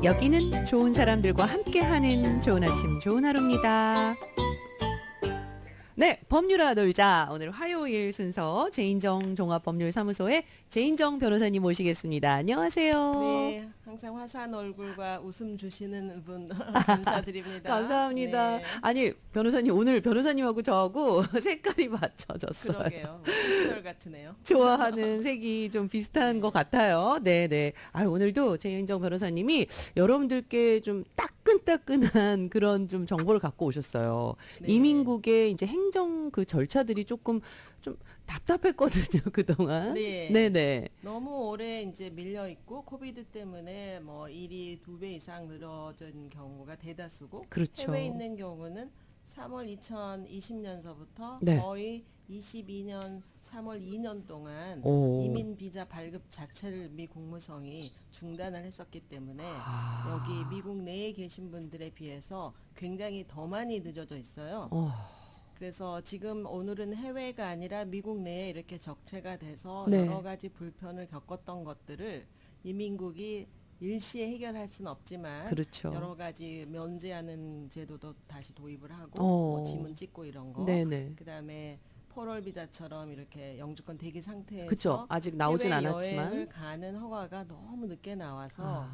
여기는 좋은 사람들과 함께하는 좋은 아침 좋은 하루입니다. 네, 법률아 놀자. 오늘 화요일 순서 제인정 종합법률사무소의 제인정 변호사님 모시겠습니다. 안녕하세요. 네, 항상 화사한 얼굴과 웃음 주시는 분 감사드립니다. 감사합니다. 네, 아니, 변호사님 오늘 변호사님하고 저하고 색깔이 맞춰졌어요. 그러게요. 시스터 같으네요. 좋아하는 색이 좀 비슷한 네. 것 같아요. 네네. 아, 오늘도 제인정 변호사님이 여러분들께 좀 따끈따끈한 그런 좀 정보를 갖고 오셨어요. 네. 이민국의 이제 행정 그 절차들이 조금 좀 답답했거든요, 그동안. 네. 네네. 너무 오래 이제 밀려 있고 코비드 때문에 뭐 일이 2배 이상 늘어진 경우가 대다수고 그렇죠. 해외에 있는 경우는 3월 2020년서부터 네. 거의 22년 3월 2년 동안 오. 이민 비자 발급 자체를 미 국무성이 중단을 했었기 때문에 아. 여기 미국 내에 계신 분들에 비해서 굉장히 더 많이 늦어져 있어요. 어. 그래서 지금 오늘은 해외가 아니라 미국 내에 이렇게 적체가 돼서 네. 여러 가지 불편을 겪었던 것들을 이민국이 일시에 해결할 수는 없지만 그렇죠. 여러 가지 면제하는 제도도 다시 도입을 하고 어. 뭐 지문 찍고 이런 거 네네. 그다음에 포럴 비자처럼 이렇게 영주권 대기 상태에서 그쵸. 아직 나오진 해외 않았지만. 여행을 가는 허가가 너무 늦게 나와서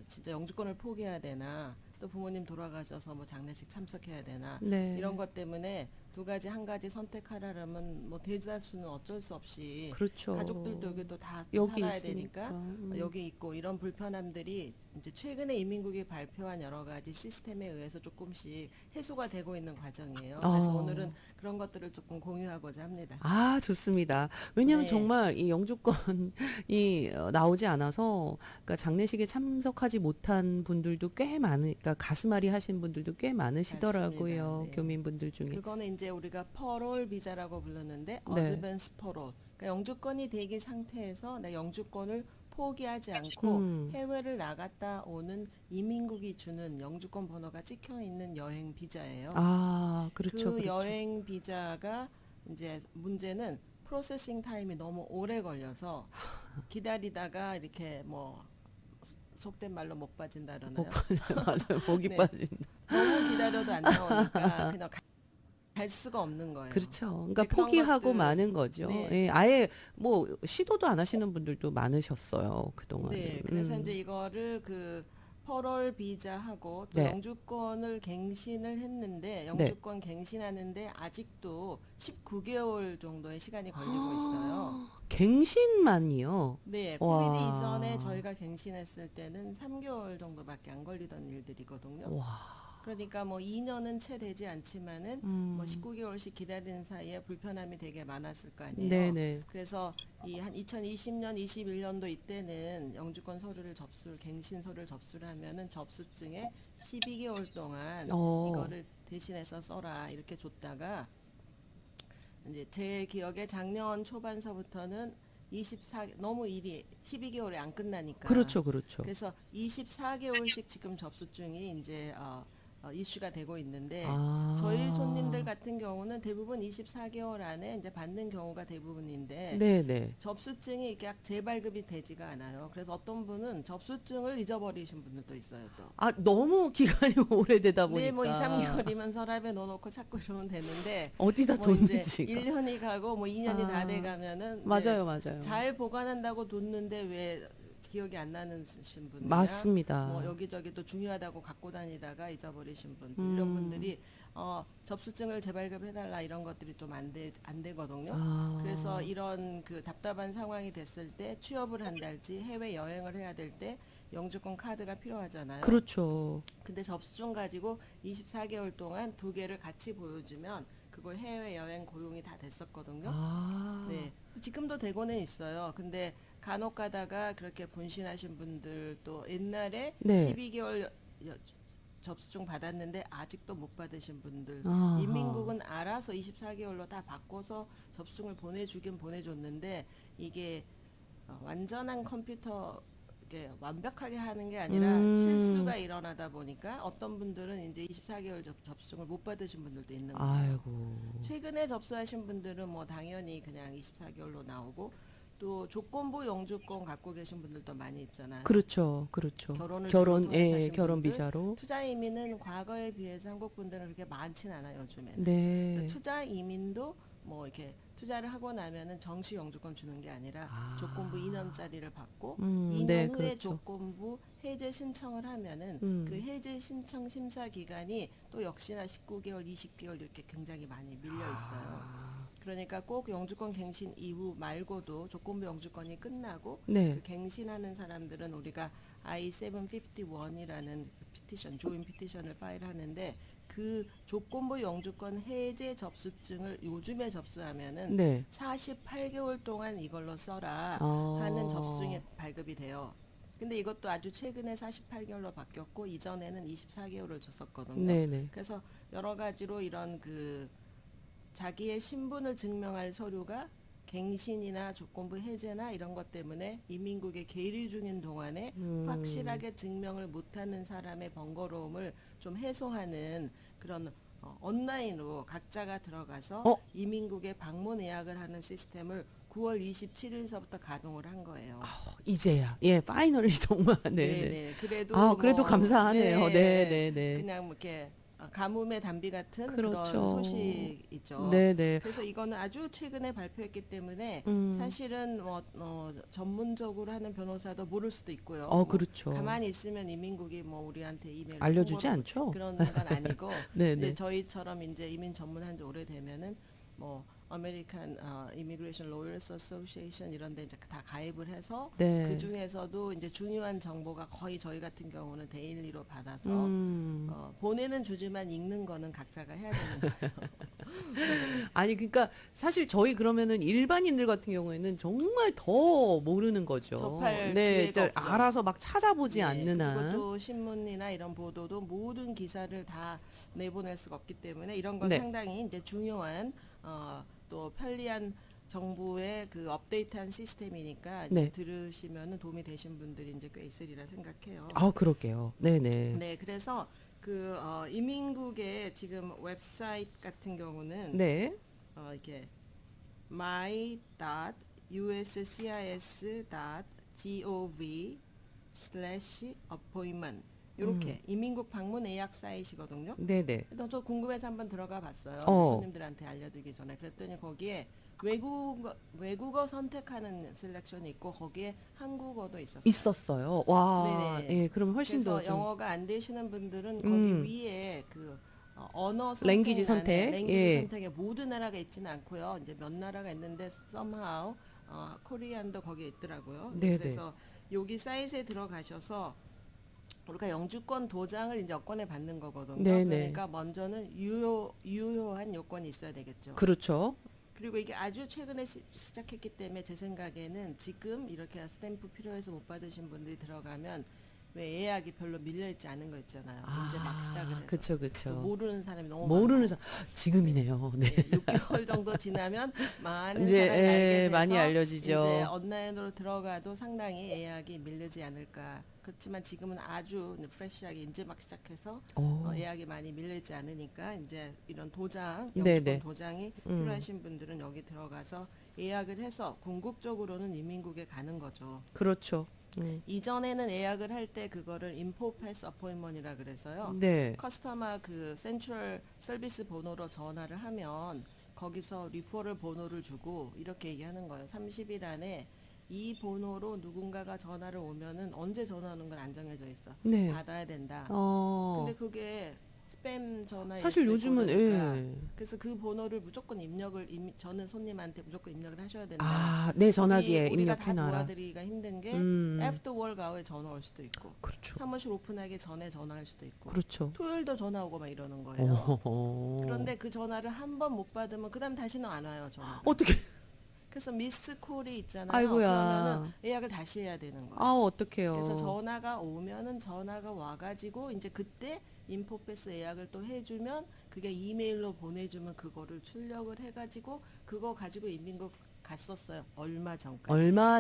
진짜 영주권을 포기해야 되나 또 부모님 돌아가셔서 뭐 장례식 참석해야 되나 네. 이런 것 때문에 두 가지 한 가지 선택하라면 뭐 대다수는 어쩔 수 없이 그렇죠. 가족들도 여기 또 다 여기 살아야 있으니까. 되니까 여기 있고 이런 불편함들이 이제 최근에 이민국이 발표한 여러 가지 시스템에 의해서 조금씩 해소가 되고 있는 과정이에요. 그래서 어. 오늘은 그런 것들을 조금 공유하고자 합니다. 아, 좋습니다. 왜냐하면 네. 정말 이 영주권이 나오지 않아서 그러니까 장례식에 참석하지 못한 분들도 꽤 그러니까 가슴앓이 하신 분들도 꽤 많으시더라고요. 맞습니다. 네. 교민분들 중에. 그거는 이제 우리가 퍼롤 비자라고 부르는데 네. 어드밴스 퍼롤. 그러니까 영주권이 대기 상태에서 내 영주권을 포기하지 않고 해외를 나갔다 오는 이민국이 주는 영주권 번호가 찍혀 있는 여행 비자예요. 아, 그렇죠. 그 그렇죠. 여행 비자가 이제 문제는 프로세싱 타임이 너무 오래 걸려서 기다리다가 이렇게 뭐 속된 말로 목 빠진다 그러나요? 맞아요. 목이 네. 빠진다. 너무 기다려도 안 나오니까 그냥 갈 수가 없는 거예요. 그렇죠. 그러니까 이제 그런 포기하고 것들, 마는 거죠. 네. 예, 아예 뭐 시도도 안 하시는 분들도 많으셨어요. 그동안. 네, 그래서 이제 이거를 그 퍼럴 비자하고 또 네. 영주권을 갱신을 했는데 영주권 갱신하는데 아직도 19개월 정도의 시간이 걸리고 있어요. 갱신만이요. 네, 와. 코비드 이전에 저희가 갱신했을 때는 3개월 정도밖에 안 걸리던 일들이거든요. 와. 그러니까 뭐 2년은 채 되지 않지만은 뭐 19개월씩 기다리는 사이에 불편함이 되게 많았을 거 아니에요. 네네. 그래서 이 한 2020년, 21년도 이때는 영주권 서류를 갱신 서류를 접수를 하면은 접수증에 12개월 동안 이거를 대신해서 써라 이렇게 줬다가 이제 제 기억에 작년 초반서부터는 24 너무 일이 12개월에 안 끝나니까 그렇죠, 그렇죠. 그래서 24개월씩 지금 접수증이 이제 이슈가 되고 있는데 아. 저희 손님들 같은 경우는 대부분 24개월 안에 이제 받는 경우가 대부분인데 네네. 접수증이 이렇게 재발급이 되지가 않아요. 그래서 어떤 분은 접수증을 잊어버리신 분들도 있어요. 또. 아, 너무 기간이 오래되다 보니까. 네, 뭐 2, 3개월이면 서랍에 넣어놓고 찾고 이러면 되는데 어디다 뭐 이제 뒀는지가. 1년이 가고 뭐 2년이 다 아. 돼 가면은 맞아요, 맞아요. 잘 보관한다고 뒀는데 왜 기억이 안 나는 분이나 맞습니다. 뭐 여기저기 또 중요하다고 갖고 다니다가 잊어버리신 분 이런 분들이 접수증을 재발급해달라 이런 것들이 좀 안 되거든요. 아. 그래서 이런 그 답답한 상황이 됐을 때 취업을 한달지 해외 여행을 해야 될 때 영주권 카드가 필요하잖아요. 그렇죠. 근데 접수증 가지고 24개월 동안 두 개를 같이 보여주면 그거 해외 여행 고용이 다 됐었거든요. 아. 네. 지금도 되고는 있어요. 근데 간혹 가다가 그렇게 분신하신 분들 또 옛날에 네. 12개월 접수증 받았는데 아직도 못 받으신 분들 아하. 인민국은 알아서 24개월로 다 바꿔서 접수증을 보내주긴 보내줬는데 이게 완전한 컴퓨터 이렇게 완벽하게 하는 게 아니라 실수가 일어나다 보니까 어떤 분들은 이제 24개월 접수증을 못 받으신 분들도 있는 거예요. 아이고. 최근에 접수하신 분들은 뭐 당연히 그냥 24개월로 나오고 또 조건부 영주권 갖고 계신 분들도 많이 있잖아요. 그렇죠, 그렇죠. 결혼을 결혼, 통해 예, 사신 결혼 분들, 비자로. 투자 이민은 과거에 비해서 한국 분들은 그렇게 많진 않아요, 요즘에는. 네. 투자 이민도 뭐 이렇게 투자를 하고 나면은 정시 영주권 주는 게 아니라 아. 조건부 2년짜리를 받고 네, 2년 후에 그렇죠. 조건부 해제 신청을 하면은 그 해제 신청 심사 기간이 또 역시나 19개월, 20개월 이렇게 굉장히 많이 밀려 있어요. 그러니까 꼭 영주권 갱신 이후 말고도 조건부 영주권이 끝나고 네. 그 갱신하는 사람들은 우리가 I-751이라는 피티션, 조인 피티션을 파일하는데 그 조건부 영주권 해제 접수증을 요즘에 접수하면은 네. 48개월 동안 이걸로 써라 아. 하는 접수증이 발급이 돼요. 근데 이것도 아주 최근에 48개월로 바뀌었고 이전에는 24개월을 줬었거든요. 네네. 그래서 여러 가지로 이런 그 자기의 신분을 증명할 서류가 갱신이나 조건부 해제나 이런 것 때문에 이민국에 계류 중인 동안에 확실하게 증명을 못하는 사람의 번거로움을 좀 해소하는 그런 온라인으로 각자가 들어가서 어? 이민국에 방문 예약을 하는 시스템을 9월 27일서부터 가동을 한 거예요. 이제야. 예, 파이널리 정말. 네네. 네네. 그래도 아, 그래도 뭐, 감사하네요. 네, 네네네. 그냥 뭐 이렇게 가뭄의 단비 같은 그런 그렇죠. 소식이죠. 네네. 그래서 이거는 아주 최근에 발표했기 때문에 음. 사실은 뭐 전문적으로 하는 변호사도 모를 수도 있고요. 뭐 그렇죠. 가만히 있으면 이민국이 뭐 우리한테 이메일 알려주지 홍보를 않죠? 그런 건 아니고 네네. 이제 저희처럼 이제 이민 전문한 지 오래되면은 뭐 아메리칸 이미그레이션 로열스 어소시에이션 이런 데 이제 다 가입을 해서 네. 그 중에서도 이제 중요한 정보가 거의 저희 같은 경우는 데일리로 받아서 보내는 주지만 읽는 거는 각자가 해야 되는 거예요. 아니, 그러니까 사실 저희 그러면은 일반인들 같은 경우에는 정말 더 모르는 거죠. 접할 네, 기회가 없죠. 알아서 막 찾아보지 네, 않는 그리고 한. 또 신문이나 이런 보도도 모든 기사를 다 내보낼 수가 없기 때문에 이런 건 네. 상당히 이제 중요한 또 편리한 정부의 그 업데이트한 시스템이니까 이제 네. 들으시면은 도움이 되신 분들이 이제 꽤 있으리라 생각해요. 그럴게요. 네네. 네, 그래서 그 이민국의 지금 웹사이트 같은 경우는 네. 이렇게 my.us.gov/appointment 이렇게 이민국 방문 예약 사이트이거든요. 네네. 그래서 저 궁금해서 한번 들어가 봤어요. 손님들한테 알려드리기 전에 그랬더니 거기에 외국어 선택하는 셀렉션이 있고 거기에 한국어도 있었어요. 있었어요. 와, 네네. 예, 그럼 훨씬 그래서 더 좀. 영어가 안 되시는 분들은 거기 위에 그 언어 랭귀지 선택란에 선택, 랭귀지 예. 선택에 모든 나라가 있지는 않고요. 이제 몇 나라가 있는데 somehow 코리안도 거기에 있더라고요. 네네. 그래서 여기 사이트에 들어가셔서 우리가 영주권 도장을 이제 여권에 받는 거거든요. 네네. 그러니까 먼저는 유효한 요건이 있어야 되겠죠. 그렇죠. 그리고 이게 아주 최근에 시작했기 때문에 제 생각에는 지금 이렇게 스탬프 필요해서 못 받으신 분들이 들어가면 왜 예약이 별로 밀려있지 않은 거 있잖아요. 이제 막 시작을 해서. 그쵸, 그쵸. 모르는 사람이 너무 모르는 많고. 사람, 지금이네요. 네. 6개월 정도 지나면 많은 이제, 사람이 알게 돼서 많이 알려지죠. 이제 온라인으로 들어가도 상당히 예약이 밀리지 않을까. 그렇지만 지금은 아주 프레시하게 이제 막 시작해서 예약이 많이 밀리지 않으니까 이제 이런 도장, 영주권 네네. 도장이 필요하신 분들은 여기 들어가서 예약을 해서 궁극적으로는 이민국에 가는 거죠. 그렇죠. 이전에는 예약을 할 때 그거를 인포 패스 어포인먼트이라 그래서요. 네. 커스터머 그 센트럴 서비스 번호로 전화를 하면 거기서 리퍼럴 번호를 주고 이렇게 얘기하는 거예요. 30일 안에 이 번호로 누군가가 전화를 오면은 언제 전화하는 건 안 정해져 있어. 네. 받아야 된다. 근데 그게 스팸 전화 사실 요즘은, 그래서 그 번호를 무조건 저는 손님한테 무조건 입력을 하셔야 된다. 내 전화기에 우리가 다 입력해놔라. 도와드리기가 힘든 게 애프터 월 아워에 전화 올 수도 있고 그렇죠. 사무실 오픈하기 전에 전화할 수도 있고 그렇죠. 토요일도 전화 오고 막 이러는 거예요. 그런데 그 전화를 한 번 못 받으면 그다음 다시는 안 와요 전화. 어떻게? 그래서 미스 콜이 있잖아요. 아이고야. 그러면은 예약을 다시 해야 되는 거예요. 어떡해요. 그래서 전화가 오면은 전화가 와가지고 이제 그때 인포패스 예약을 또 해주면 그게 이메일로 보내주면 그거를 출력을 해가지고 그거 가지고 이민국 갔었어요. 얼마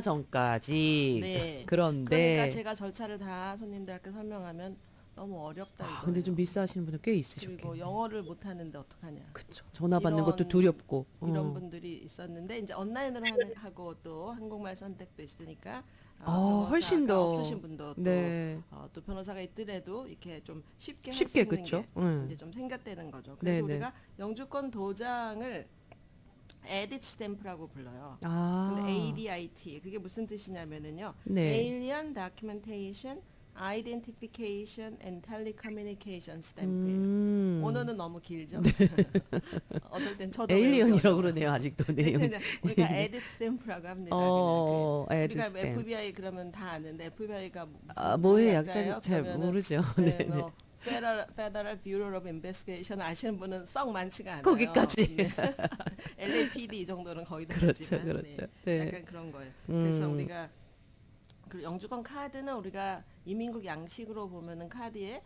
전까지. 네. 네. 그런데. 그러니까 제가 절차를 다 손님들한테 설명하면 너무 어렵다 이거예요. 근데 좀 미스하시는 분들 꽤 그리고 있으셨겠네요. 영어를 못하는데 어떡하냐. 그쵸. 전화 받는 것도 이런- 두렵고. 이런 분들이 있었는데 이제 온라인으로 하고 또 한국말 선택도 있으니까 훨씬 변호사가 더. 없으신 분도 네. 또 변호사가 있더라도 이렇게 좀 쉽게 할 수 쉽게, 있는 그쵸? 게 이제 좀 생겼다는 거죠. 그래서 네네. 우리가 영주권 도장을 에딧 스탬프라고 불러요. 아. 근데 ADIT 그게 무슨 뜻이냐면은요. 네. Alien Documentation, Identification and Telecommunication Stamp예요. 언어는 너무 길죠. 어떨 땐 저도 에일리언이라고 그러네요, 아직도. 네. 그러니까 에딧 스탬프라고 합니다. 에드 우리가 스탬프. FBI 그러면 다 아는데 FBI가 뭐의 약자예요? 약자는 잘 그러면은 모르죠. 네, 네. 뭐 Federal Bureau of Investigation 아시는 분은 썩 많지가 않아요. 거기까지. 네. LAPD 이 정도는 거의 다 그렇죠, 알지만 그렇죠. 네. 네. 약간 그런 거예요. 그래서 음. 우리가 그 영주권 카드는 우리가 이민국 양식으로 보면은 카드에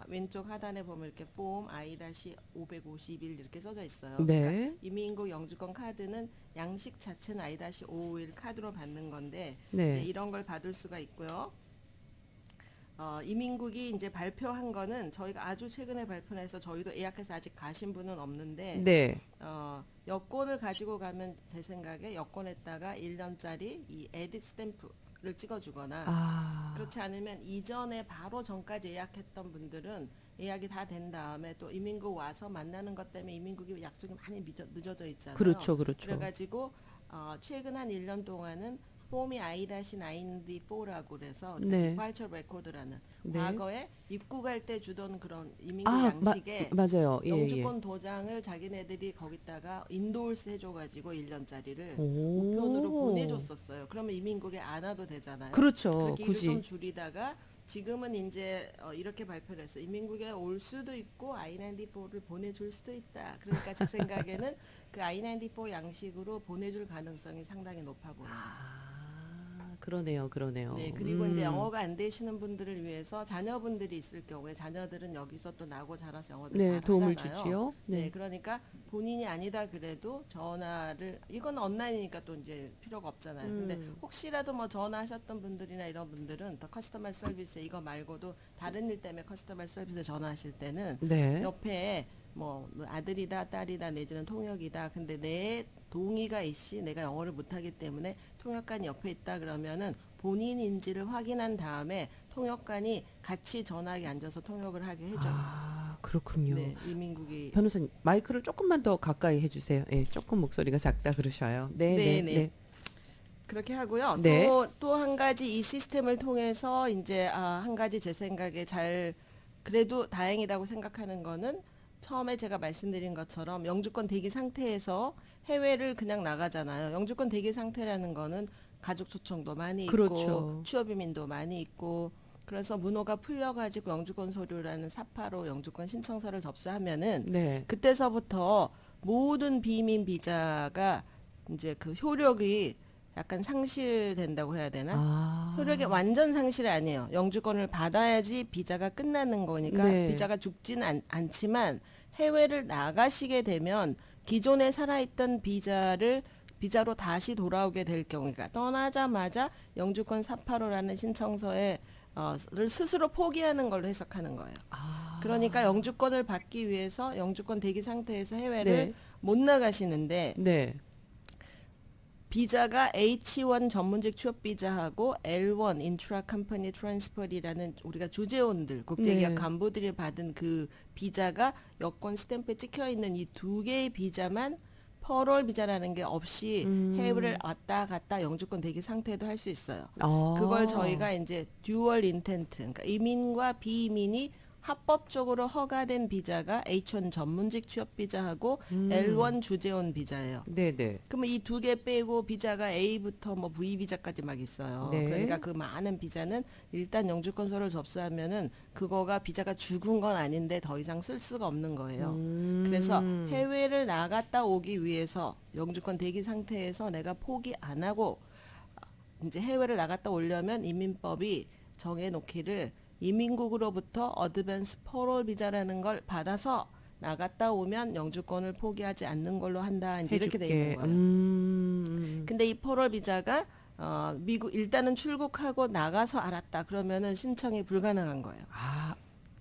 왼쪽 하단에 보면 이렇게 폼 I-551 이렇게 써져 있어요. 네. 그러니까 이민국 영주권 카드는 양식 자체는 I-551 카드로 받는 건데 이제 네. 이런 걸 받을 수가 있고요. 이민국이 이제 발표한 거는 저희가 아주 최근에 발표해서 저희도 예약해서 아직 가신 분은 없는데 네. 여권을 가지고 가면 제 생각에 여권에다가 1년짜리 이 에딧 스탬프를 찍어주거나 그렇지 않으면 이전에 바로 전까지 예약했던 분들은 예약이 다 된 다음에 또 이민국 와서 만나는 것 때문에 이민국이 약속이 많이 늦어져 있잖아요. 그렇죠, 그렇죠. 그래가지고 최근 한 1년 동안은 폼이 I-94라고 그래서 네. 디파처 레코드라는 네. 과거에 입국할 때 주던 그런 이민국 양식에 맞아요. 예, 영주권 도장을 자기네들이 거기다가 인도울스 해줘가지고 1년짜리를 예. 우편으로 보내줬었어요. 그러면 이민국에 안 와도 되잖아요. 그렇죠. 그렇게 일을 좀 굳이. 줄이다가 지금은 이제 이렇게 발표를 했어요. 이민국에 올 수도 있고 I-94를 보내줄 수도 있다. 그러니까 제 생각에는 그 I-94 양식으로 보내줄 가능성이 상당히 높아 보여요. 그러네요, 그러네요. 네, 그리고 이제 영어가 안 되시는 분들을 위해서 자녀분들이 있을 경우에 자녀들은 여기서 또 나고 자라서 영어를 네, 잘 도움을 하잖아요. 주지요. 네, 그러니까 본인이 아니다 그래도 전화를 이건 온라인이니까 또 이제 필요가 없잖아요. 근데 혹시라도 뭐 전화하셨던 분들이나 이런 분들은 더 커스터머 서비스 이거 말고도 다른 일 때문에 커스터머 서비스에 전화하실 때는 네. 옆에 뭐 아들이다 딸이다 내지는 통역이다 근데 내 동의가 있이 내가 영어를 못하기 때문에 통역관이 옆에 있다 그러면은 본인인지를 확인한 다음에 통역관이 같이 전화기 앉아서 통역을 하게 해줘요. 그렇군요. 네, 이민국이 변호사님, 마이크를 조금만 더 가까이 해주세요. 예, 조금 목소리가 작다 그러셔요. 네, 네, 네. 그렇게 하고요. 네. 또 한 가지 이 시스템을 통해서 이제 한 가지 제 생각에 잘 그래도 다행이라고 생각하는 거는 처음에 제가 말씀드린 것처럼 영주권 대기 상태에서 해외를 그냥 나가잖아요. 영주권 대기 상태라는 거는 가족 초청도 많이 있고 그렇죠. 취업 이민도 많이 있고 그래서 문호가 풀려가지고 영주권 서류라는 사파로 영주권 신청서를 접수하면은 네. 그때서부터 모든 비민 비자가 이제 그 효력이 약간 상실된다고 해야 되나? 효력이 완전 상실이 아니에요. 영주권을 받아야지 비자가 끝나는 거니까 네. 비자가 죽지는 않지만 해외를 나가시게 되면 기존에 살아있던 비자로 다시 돌아오게 될 경우, 그러니까 떠나자마자 영주권 485라는 신청서에 를 스스로 포기하는 걸로 해석하는 거예요. 그러니까 영주권을 받기 위해서 영주권 대기 상태에서 해외를 네. 못 나가시는데 네. 비자가 H1 전문직 취업 비자하고 L1 인트라 컴퍼니 트랜스퍼리라는 우리가 주재원들 국제기업 네. 간부들이 받은 그 비자가 여권 스탬프에 찍혀 있는 이 두 개의 비자만 퍼롤 비자라는 게 없이 해외를 왔다 갔다 영주권 대기 상태도 할 수 있어요. 그걸 저희가 이제 듀얼 인텐트, 그러니까 이민과 비이민이 합법적으로 허가된 비자가 H1 전문직 취업 비자하고 L1 주재원 비자예요. 네네. 그러면 이 두 개 빼고 비자가 A부터 뭐 V 비자까지 막 있어요. 네. 그러니까 그 많은 비자는 일단 영주권서를 접수하면은 그거가 비자가 죽은 건 아닌데 더 이상 쓸 수가 없는 거예요. 그래서 해외를 나갔다 오기 위해서 영주권 대기 상태에서 내가 포기 안 하고 이제 해외를 나갔다 오려면 이민법이 정해놓기를 이민국으로부터 어드밴스 퍼롤 비자라는 걸 받아서 나갔다 오면 영주권을 포기하지 않는 걸로 한다. 이제 이렇게 돼 있는 거예요. 근데 이 퍼롤 비자가 미국 일단은 출국하고 나가서 알았다. 그러면은 신청이 불가능한 거예요.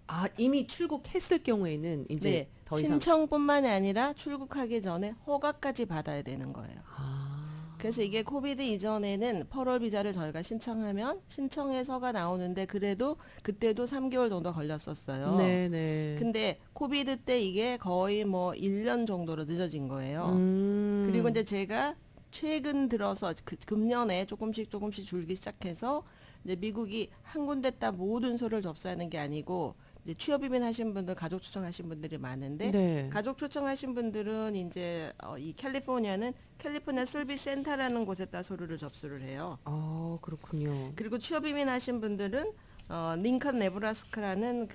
아, 이미 출국했을 경우에는 이제 네, 더 이상 신청뿐만이 아니라 출국하기 전에 허가까지 받아야 되는 거예요. 아, 그래서 이게 코비드 이전에는 8월 비자를 저희가 신청하면 신청해서가 나오는데 그래도 그때도 3개월 정도 걸렸었어요. 네네. 근데 코비드 때 이게 거의 뭐 1년 정도로 늦어진 거예요. 그리고 이제 제가 최근 들어서 금년에 조금씩 줄기 시작해서 이제 미국이 한 군데 따 모든 서류를 접수하는 게 아니고 이제 취업 이민 하신 분들, 가족 초청하신 분들이 많은데 네. 가족 초청하신 분들은 이제 이 캘리포니아는 캘리포니아 서비스 센터라는 곳에다 서류를 접수를 해요. 아, 그렇군요. 그리고 취업 이민 하신 분들은 링컨 네브라스카라는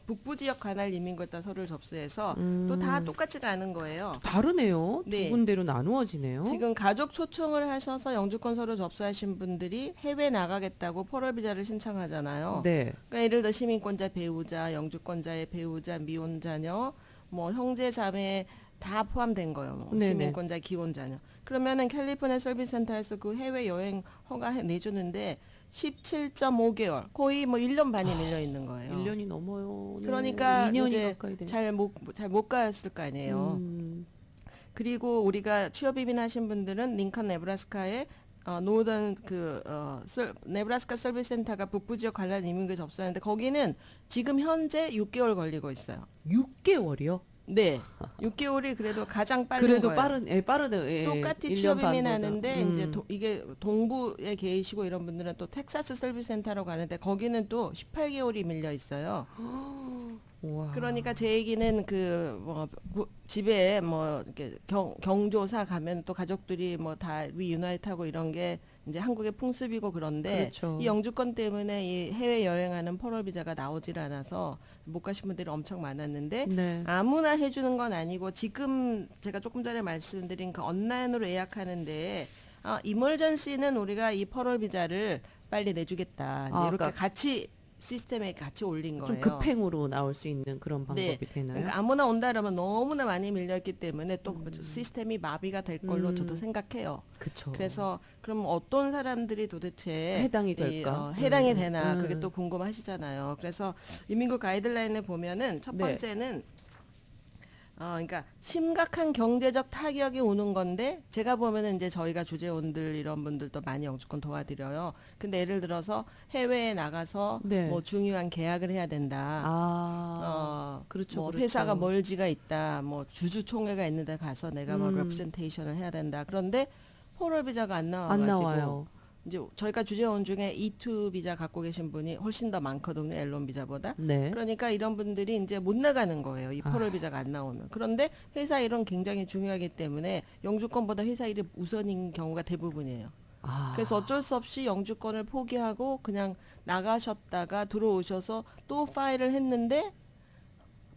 북부 지역 관할 이민국에다 서류를 접수해서 또 다 똑같이 가는 거예요. 다르네요. 네. 두 군데로 나누어지네요. 지금 가족 초청을 하셔서 영주권 서류 접수하신 분들이 해외 나가겠다고 8월 비자를 신청하잖아요. 네. 그러니까 예를 들어 시민권자 배우자, 영주권자의 배우자, 미혼 자녀, 뭐 형제 자매 다 포함된 거예요. 뭐 네네. 시민권자, 기혼 자녀. 그러면은 캘리포니아 서비스 센터에서 그 해외 여행 허가 내주는데 17.5개월, 거의 뭐 1년 반이 밀려 있는 거예요. 1년이 넘어요. 네. 그러니까 2년이 이제 가까이 돼요. 잘 못 갔을 거 아니에요. 그리고 우리가 취업 이민하신 분들은 링컨 네브라스카에 노던 네브라스카 서비스 센터가 북부 지역 관련 이민국에 접수하는데 거기는 지금 현재 6개월 걸리고 있어요. 6개월이요? 네, 6개월이 그래도 가장 빠른 그래도 거예요. 빠르네. 예, 똑같이 1년 취업 반보다. 이민하는데 이제 이게 동부에 계시고 이런 분들은 또 텍사스 서비스 센터로 가는데 거기는 또 18개월이 밀려 있어요. 우와. 그러니까 제 얘기는 집에 뭐 이렇게 경조사 가면 또 가족들이 뭐 다 리유나이트하고 이런 게 이제 한국의 풍습이고 그런데 그렇죠. 이 영주권 때문에 이 해외 여행하는 8월 비자가 나오질 않아서 못 가신 분들이 엄청 많았는데 네. 아무나 해주는 건 아니고 지금 제가 조금 전에 말씀드린 그 온라인으로 예약하는데 이멀전시는 우리가 이 8월 비자를 빨리 내주겠다. 이제 이렇게 그러니까 같이 시스템에 같이 올린 거예요. 좀 급행으로 나올 수 있는 그런 방법이 되나요? 그러니까 아무나 온다 그러면 너무나 많이 밀려있기 때문에 또 시스템이 마비가 될 걸로 저도 생각해요. 그렇죠. 그래서 그럼 어떤 사람들이 도대체 해당이 될까? 해당이 되나 그게 또 궁금하시잖아요. 그래서 이민국 가이드라인에 보면은 첫 네. 번째는 그러니까 심각한 경제적 타격이 오는 건데 제가 보면은 이제 저희가 주재원들 이런 분들도 많이 영주권 도와드려요. 근데 예를 들어서 해외에 나가서 네. 뭐 중요한 계약을 해야 된다. 그렇죠. 뭐 그렇죠. 회사가 멀지가 있다. 뭐 주주총회가 있는데 가서 내가 뭐 레프레젠테이션을 해야 된다. 그런데 포럴 비자가 안 안 나와가지고 나와요. 이제 저희가 주재원 중에 E2 비자 갖고 계신 분이 훨씬 더 많거든요. L1 비자보다. 네. 그러니까 이런 분들이 이제 못 나가는 거예요. 이 포럴 비자가 안 나오면. 그런데 회사 일은 굉장히 중요하기 때문에 영주권보다 회사 일이 우선인 경우가 대부분이에요. 그래서 어쩔 수 없이 영주권을 포기하고 그냥 나가셨다가 들어오셔서 또 파일을 했는데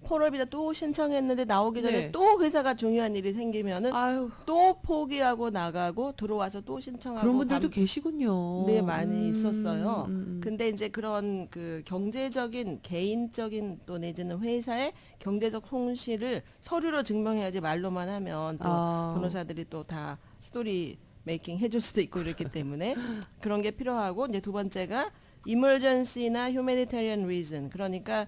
포럴 비자 또 신청했는데 나오기 전에 네. 또 회사가 중요한 일이 생기면은 아유, 또 포기하고 나가고 들어와서 또 신청하고 그런 분들도 계시군요. 네, 많이 있었어요. 근데 이제 그런 그 경제적인 개인적인 또 내지는 회사의 경제적 손실을 서류로 증명해야지 말로만 하면 또 변호사들이 또 다 스토리 메이킹 해줄 수도 있고 이렇기 때문에 그런 게 필요하고 이제 두 번째가 emergency나 humanitarian reason 그러니까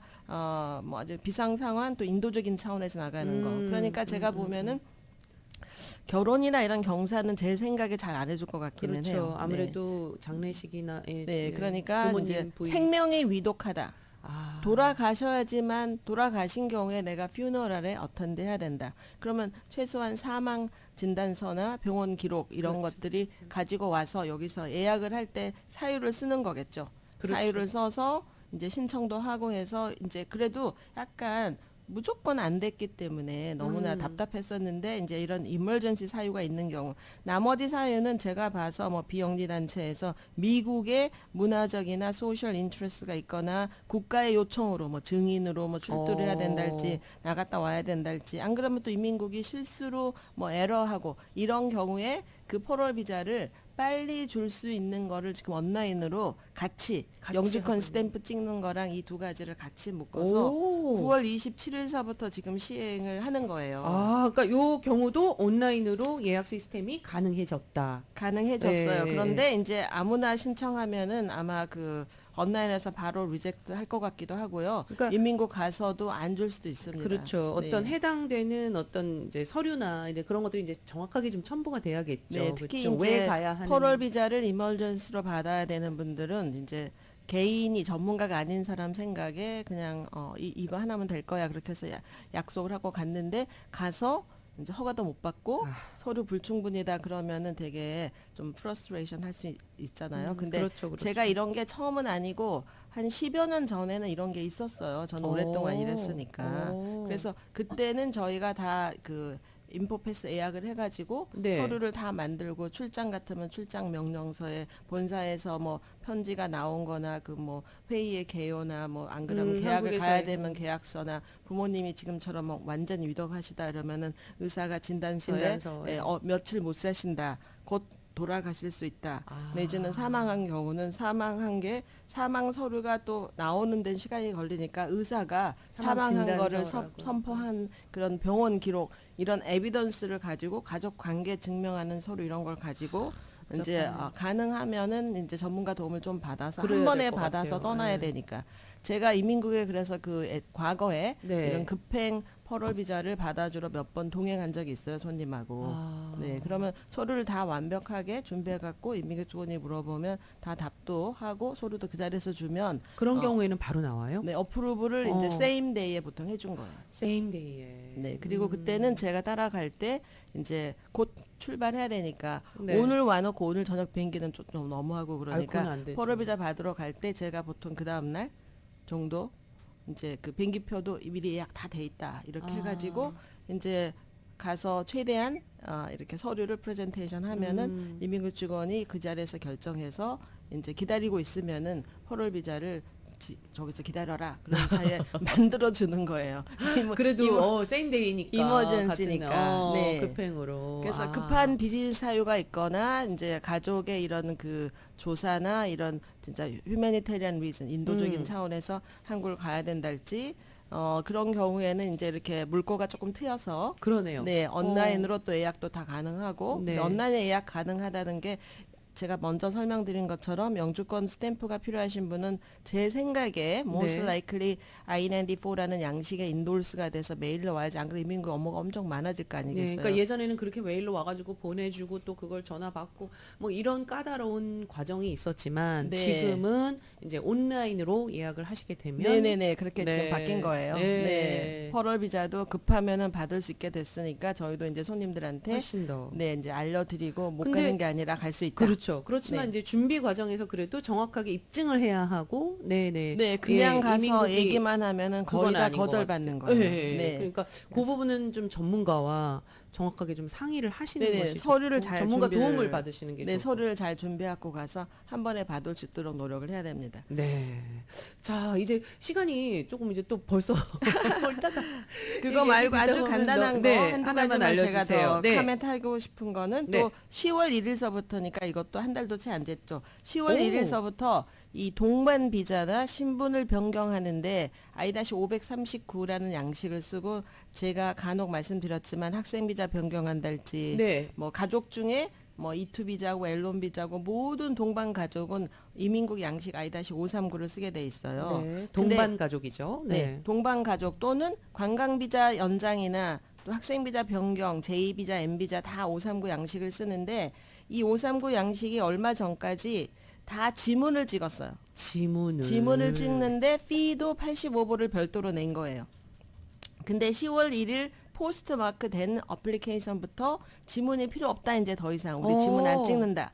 뭐 아주 비상 상황 또 인도적인 차원에서 나가는 거. 그러니까 제가 보면은 결혼이나 이런 경사는 제 생각에 잘 안 해줄 것 같기는 그렇죠. 해요. 아무래도 장례식이나 네, 그러니까 부모님, 이제 부인. 생명이 위독하다. 아, 돌아가셔야지만 돌아가신 경우에 내가 퓨너럴에 어텐드 해야 된다. 그러면 최소한 사망 진단서나 병원 기록 이런 것들이 가지고 와서 여기서 예약을 할 때 사유를 쓰는 거겠죠. 그렇죠. 사유를 써서 이제 신청도 하고 해서 이제 그래도 약간 무조건 안 됐기 때문에 너무나 답답했었는데 이제 이런 이머전시 사유가 있는 경우 나머지 사유는 제가 봐서 뭐 비영리 단체에서 미국의 문화적이나 소셜 인트레스가 있거나 국가의 요청으로 뭐 증인으로 뭐 출두를 해야 된달지 나갔다 와야 된달지 안 그러면 또 인민국이 실수로 뭐 에러하고 이런 경우에 그 포럴 비자를 빨리 줄 수 있는 거를 지금 온라인으로 같이 영주권 하고 스탬프 찍는 거랑 이 두 가지를 같이 묶어서 9월 27일서부터 지금 시행을 하는 거예요. 그러니까 요 경우도 온라인으로 예약 시스템이 가능해졌다. 가능해졌어요. 네. 그런데 이제 아무나 신청하면은 아마 그 온라인에서 바로 리젝트 할 것 같기도 하고요. 그러니까 인민국 가서도 안 줄 수도 있습니다. 그렇죠. 네. 어떤 해당되는 어떤 이제 서류나 이제 그런 것들이 이제 정확하게 좀 첨부가 돼야겠죠. 네, 특히 그렇죠. 이제 왜 가야 하는 포럴 비자를 이멀전시로 받아야 되는 분들은 이제 개인이 전문가가 아닌 사람 생각에 그냥 이거 하나면 될 거야 그렇게 해서 약속을 하고 갔는데 가서 이제 허가도 못 받고 서류 불충분이다 그러면은 되게 좀 프러스트레이션 할 수 있잖아요. 근데 그렇죠, 그렇죠. 제가 이런 게 처음은 아니고 한 10여 년 전에는 이런 게 있었어요. 저는 오랫동안 일했으니까. 그래서 그때는 저희가 다 그 인포패스 예약을 해가지고 네. 서류를 다 만들고 출장 같으면 출장 명령서에 본사에서 뭐 편지가 나온거나 그 뭐 회의의 개요나 뭐 안 그러면 계약을 한국에서의- 가야 되면 계약서나 부모님이 지금처럼 뭐 완전 위독하시다 이러면은 의사가 진단서에 진단서에. 며칠 못 사신다 곧 돌아가실 수 있다. 내지는 사망한 경우는 사망 서류가 또 나오는 데는 시간이 걸리니까 의사가 사망 사망한 거를 진단서라고. 선포한 그런 병원 기록 이런 에비던스를 가지고 가족 관계 증명하는 서류 이런 걸 가지고 이제 가능하면은 이제 전문가 도움을 좀 받아서 한 그래야 번에 될것 받아서 같아요. 떠나야 네. 되니까 제가 이민국에 그래서 과거에 네. 이런 급행 퍼럴 비자를 받아주러 몇 번 동행한 적이 있어요 손님하고. 네, 그러면 서류를 다 완벽하게 준비해갖고 인민국주원이 물어보면 다 답도 하고 서류도 그 자리에서 주면 그런 경우에는 바로 나와요? 네 어프로브를 이제 세임 데이에 보통 해준 거예요. 세임 데이에. 네, 그리고 그때는 제가 따라갈 때 이제 곧 출발해야 되니까 네. 오늘 와놓고 오늘 저녁 비행기는 좀 너무하고 그건 안 그러니까 되죠. 퍼럴 비자 받으러 갈 때 제가 보통 그 다음 날 정도 이제 그 비행기표도 미리 예약 다 돼 있다 이렇게 해가지고 이제 가서 최대한 이렇게 서류를 프레젠테이션 하면은 이민국 직원이 그 자리에서 결정해서 이제 기다리고 있으면은 퍼럴 비자를 저기서 기다려라 그런 사이에 만들어 주는 거예요. 그래도 세임 데이니까. 이머전시니까. 같은, 네. 급행으로. 그래서 급한 비즈니스 사유가 있거나 이제 가족의 이런 그 조사나 이런 진짜 휴머니테리안 리즌 인도적인 차원에서 한국을 가야 된달지 그런 경우에는 이제 이렇게 물꼬가 조금 트여서 그러네요. 네 온라인으로 또 예약도 다 가능하고 네. 근데 온라인에 예약 가능하다는 게 제가 먼저 설명드린 것처럼 영주권 스탬프가 필요하신 분은 제 생각에 most 네. likely I-94라는 양식의 인돌스가 돼서 메일로 와야지 안 그러면 이민국 업무가 엄청 많아질 거 네, 아니겠어요? 그러니까 예전에는 그렇게 메일로 와가지고 보내주고 또 그걸 전화 받고 뭐 이런 까다로운 과정이 있었지만 네. 지금은 이제 온라인으로 예약을 하시게 되면 네네네 그렇게 네. 지금 바뀐 거예요. 네. 네. 퍼럴 비자도 급하면은 받을 수 있게 됐으니까 저희도 이제 손님들한테 훨씬 더 네 이제 알려드리고 못 근데 가는 게 아니라 갈 수 있다. 그렇죠. 그렇지만 네. 이제 준비 과정에서 그래도 정확하게 입증을 해야 하고, 네네. 네 그냥 예, 가서 이민국이 얘기만 하면은 거의 그건 다 아닌 것 거절받는 같아요. 거예요. 네. 네. 그러니까 그 부분은 좀 전문가와 정확하게 좀 상의를 하시는 네네, 것이 서류를 좋고, 잘 전문가 준비를- 도움을 받으시는 게 네 좋고. 서류를 잘 준비하고 가서 한 번에 받을 수 있도록 노력을 해야 됩니다. 네. 자, 이제 시간이 조금 이제 또 벌써 벌다가 그거 이게 말고 아주 듣다 보면 간단한 거 네, 한두 하나만 가지만 제가 더 알려주세요. 네. 카멘트하고 싶은 거는 네. 또 10월 1일서부터니까 이것도 한 달도 채 안 됐죠. 10월 오. 1일서부터 이 동반 비자나 신분을 변경하는데 I-539라는 양식을 쓰고 제가 간혹 말씀드렸지만 학생 비자 변경한달지 네. 뭐 가족 중에 뭐 E2 비자고 앨론 비자고 모든 동반 가족은 이민국 양식 I-539를 쓰게 돼 있어요. 네. 근데 동반 가족이죠. 네. 네. 동반 가족 또는 관광 비자 연장이나 또 학생 비자 변경, 제2 비자, M 비자 다 539 양식을 쓰는데 이 539 양식이 얼마 전까지 다 지문을 찍었어요. 지문을 찍는데 피도 85불을 별도로 낸 거예요. 근데 10월 1일 포스트 마크 된 어플리케이션부터 지문이 필요 없다 이제 더 이상 우리 지문 안 찍는다.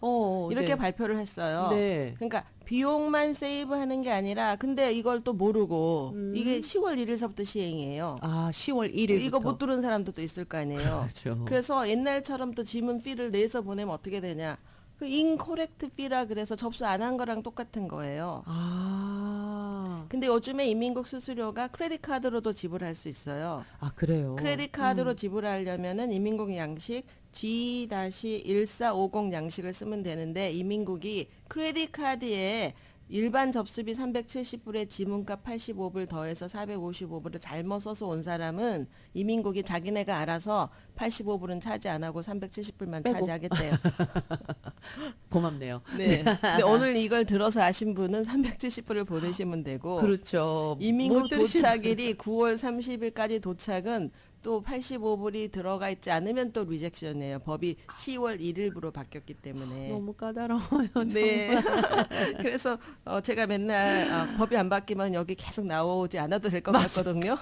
이렇게 네. 발표를 했어요. 네. 그러니까 비용만 세이브하는 게 아니라 근데 이걸 또 모르고 이게 10월 1일서부터 시행이에요. 아, 10월 1일부터. 이거 못 들은 사람도 또 있을 거 아니에요. 그렇죠. 그래서 옛날처럼 또 지문 피를 내서 보내면 어떻게 되냐. 그 인코렉트 피라 그래서 접수 안 한 거랑 똑같은 거예요. 아. 근데 요즘에 이민국 수수료가 크레딧 카드로도 지불할 수 있어요. 아, 그래요. 크레딧 카드로 지불하려면은 이민국 양식 G-1450 양식을 쓰면 되는데 이민국이 크레딧 카드에 일반 접수비 370불에 지문값 85불 더해서 455불을 잘못 써서 온 사람은 이민국이 자기네가 알아서 85불은 차지 안 하고 370불만 빼고. 차지하겠대요. 고맙네요. 네. 근데 오늘 이걸 들어서 아신 분은 370불을 보내시면 되고 그렇죠. 이민국 못 들으신 도착일이 9월 30일까지 도착은 또 85불이 들어가 있지 않으면 또 리젝션이에요. 법이 10월 1일부로 바뀌었기 때문에. 너무 까다로워요. 네. 그래서 제가 맨날 법이 안 바뀌면 여기 계속 나오지 않아도 될 것 같거든요.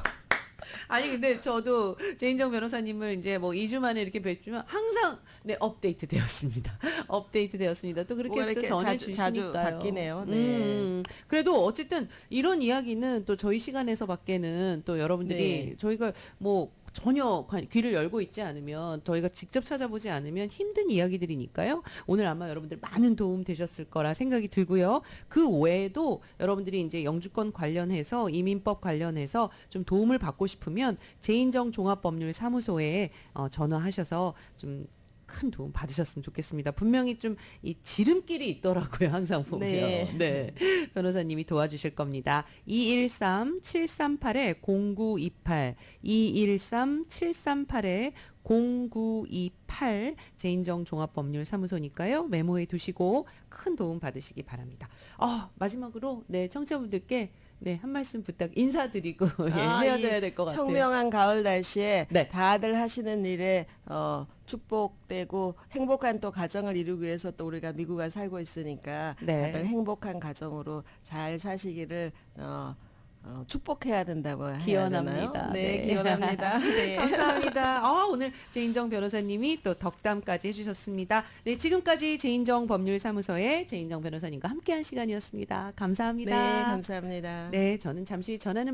아니 근데 저도 제인정 변호사님을 이제 뭐 2주 만에 이렇게 뵙지만 항상 네 업데이트 되었습니다. 업데이트 되었습니다. 또 뭐가 그렇게 또 이렇게 전해주시니까요. 자주 바뀌네요. 네. 그래도 어쨌든 이런 이야기는 또 저희 시간에서밖에는 또 여러분들이 네. 저희가 뭐 전혀 귀를 열고 있지 않으면 저희가 직접 찾아보지 않으면 힘든 이야기들이니까요. 오늘 아마 여러분들 많은 도움 되셨을 거라 생각이 들고요. 그 외에도 여러분들이 이제 영주권 관련해서 이민법 관련해서 좀 도움을 받고 싶으면 제인정 종합법률사무소에 전화하셔서 좀 큰 도움 받으셨으면 좋겠습니다. 분명히 좀 이 지름길이 있더라고요. 항상 보면. 네. 네. 변호사님이 도와주실 겁니다. 213-738-0928 213-738-0928 제인정 종합법률사무소니까요. 메모해 두시고 큰 도움 받으시기 바랍니다. 마지막으로 네 청취자분들께 네, 한 말씀 인사드리고 예, 헤어져야 될 것 같아요. 청명한 가을 날씨에 네. 다들 하시는 일에 축복되고 행복한 또 가정을 이루기 위해서 또 우리가 미국에 살고 있으니까 네. 다들 행복한 가정으로 잘 사시기를 축복해야 된다고 해야 기원합니다. 되나요? 네. 네, 기원합니다. 네. 감사합니다. 오늘 제인정 변호사님이 또 덕담까지 해주셨습니다. 네, 지금까지 제인정 법률사무소의 제인정 변호사님과 함께한 시간이었습니다. 감사합니다. 네, 감사합니다. 네, 저는 잠시 전하는